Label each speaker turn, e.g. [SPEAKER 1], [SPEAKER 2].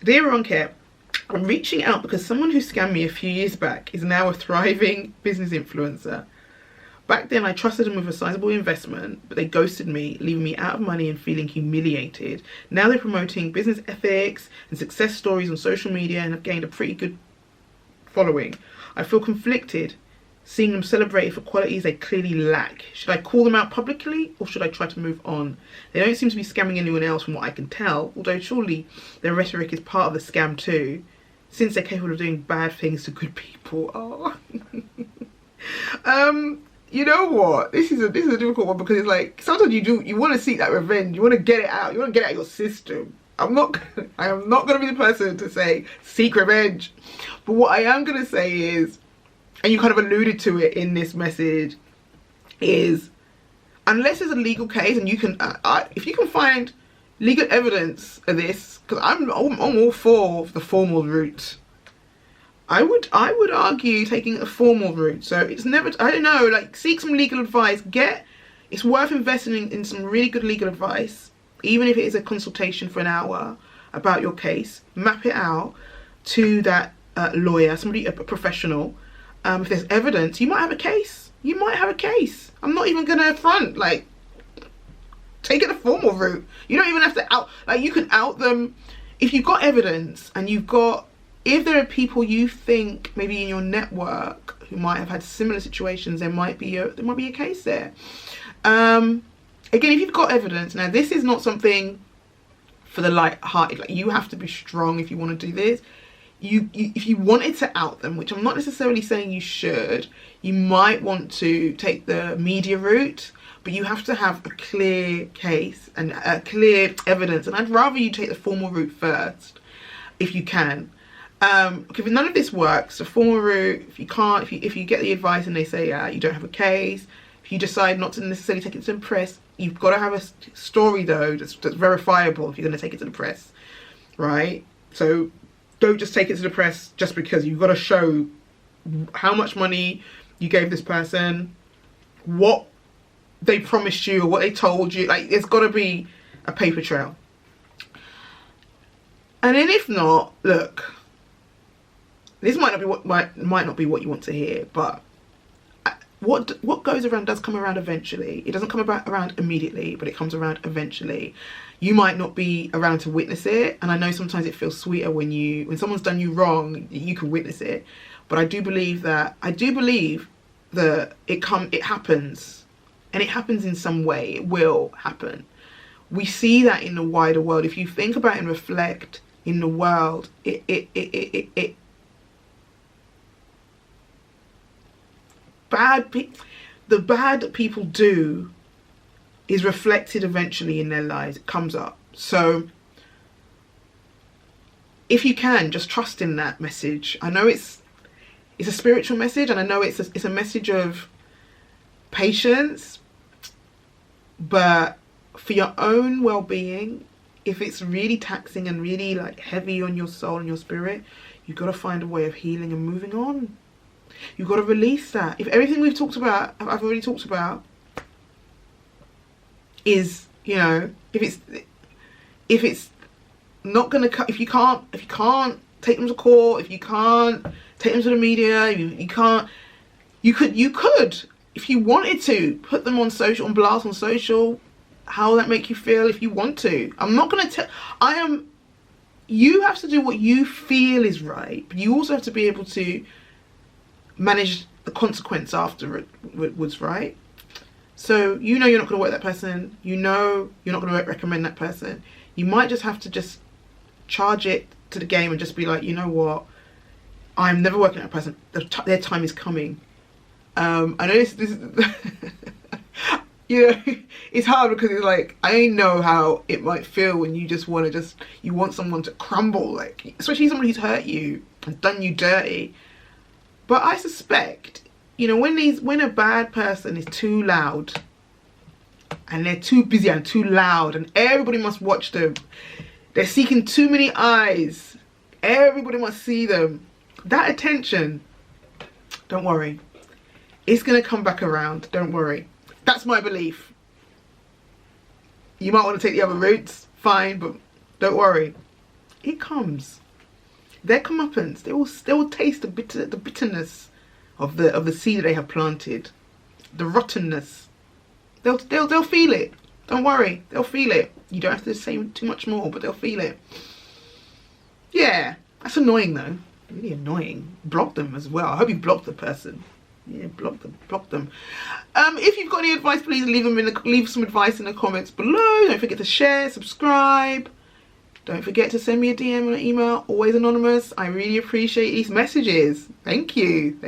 [SPEAKER 1] Dear Ronke, I'm reaching out because someone who scammed me a few years back is now a thriving business influencer. Back then I trusted them with a sizable investment, but they ghosted me, leaving me out of money and feeling humiliated. Now they're promoting business ethics and success stories on social media and have gained a pretty good following. I feel conflicted, seeing them celebrated for qualities they clearly lack. Should I call them out publicly or should I try to move on? They don't seem to be scamming anyone else from what I can tell, although surely their rhetoric is part of the scam too, since they're capable of doing bad things to good people. Oh. You know what? This is a difficult one because it's like sometimes you want to seek that revenge. You want to get it out. You want to get it out of your system. I am not going to be the person to say seek revenge. But what I am going to say is, and you kind of alluded to it in this message, is unless there's a legal case and you can, if you can find legal evidence of this, because I'm all for the formal route. I would argue taking a formal route. So it's never, I don't know, like seek some legal advice. It's worth investing in some really good legal advice, even if it is a consultation for an hour about your case. Map it out to that lawyer, a professional. If there's evidence, you might have a case. You might have a case. I'm not even gonna front, like, take it the formal route. You don't even have to you can out them if you've got evidence and if there are people you think maybe in your network who might have had similar situations, there might be a case there. Again, if you've got evidence, now this is not something for the light-hearted. Like, you have to be strong if you want to do this. If you wanted to out them, which I'm not necessarily saying you should, you might want to take the media route, but you have to have a clear case and clear evidence. And I'd rather you take the formal route first, if you can. If none of this works, the formal route, if you can't, if you get the advice and they say you don't have a case, if you decide not to necessarily take it to the press, you've got to have a story though that's verifiable if you're going to take it to the press, right? So don't just take it to the press just because. You've got to show how much money you gave this person, what they promised you or what they told you. Like, there's got to be a paper trail. And then if not, look, this might not be what you want to hear, but what goes around does come around eventually. It doesn't come around immediately, but it comes around eventually. You might not be around to witness it, and I know sometimes it feels sweeter when someone's done you wrong, you can witness it. But I do believe that it happens, and it happens in some way. It will happen. We see that in the wider world. If you think about and reflect in the world, the bad that people do is reflected eventually in their lives. It comes up. So if you can, just trust in that message. I know it's a spiritual message, and I know it's a message of patience, but for your own well-being, if it's really taxing and really like heavy on your soul and your spirit, you've got to find a way of healing and moving on. You've got to release that. If everything I've already talked about is, if it's not going to, if you can't take them to court, if you can't take them to the media, you could, if you wanted to, put them on blast on social. How will that make you feel if you want to? I'm not going to tell, you have to do what you feel is right, but you also have to be able to manage the consequence afterwards, right? So you're not going to work that person. You're not going to recommend that person. You might just have to just charge it to the game and just be like, you know what? I'm never working that person. Their time is coming. I know this is it's hard because it's like, I know how it might feel when you just want you want someone to crumble, like, especially someone who's hurt you and done you dirty. But I suspect, when a bad person is too loud and they're too busy and too loud and everybody must watch them, they're seeking too many eyes, everybody must see them, that attention, don't worry, it's going to come back around, don't worry. That's my belief. You might want to take the other routes, fine, but don't worry. It comes. Their comeuppance. They will taste the bitterness of the seed that they have planted, the rottenness. They'll feel it. Don't worry, they'll feel it. You don't have to say too much more, but they'll feel it. Yeah, that's annoying though. Really annoying. Block them as well. I hope you blocked the person. Yeah, block them. If you've got any advice, please leave some advice in the comments below. Don't forget to share, subscribe. Don't forget to send me a DM or an email, always anonymous. I really appreciate these messages. Thank you.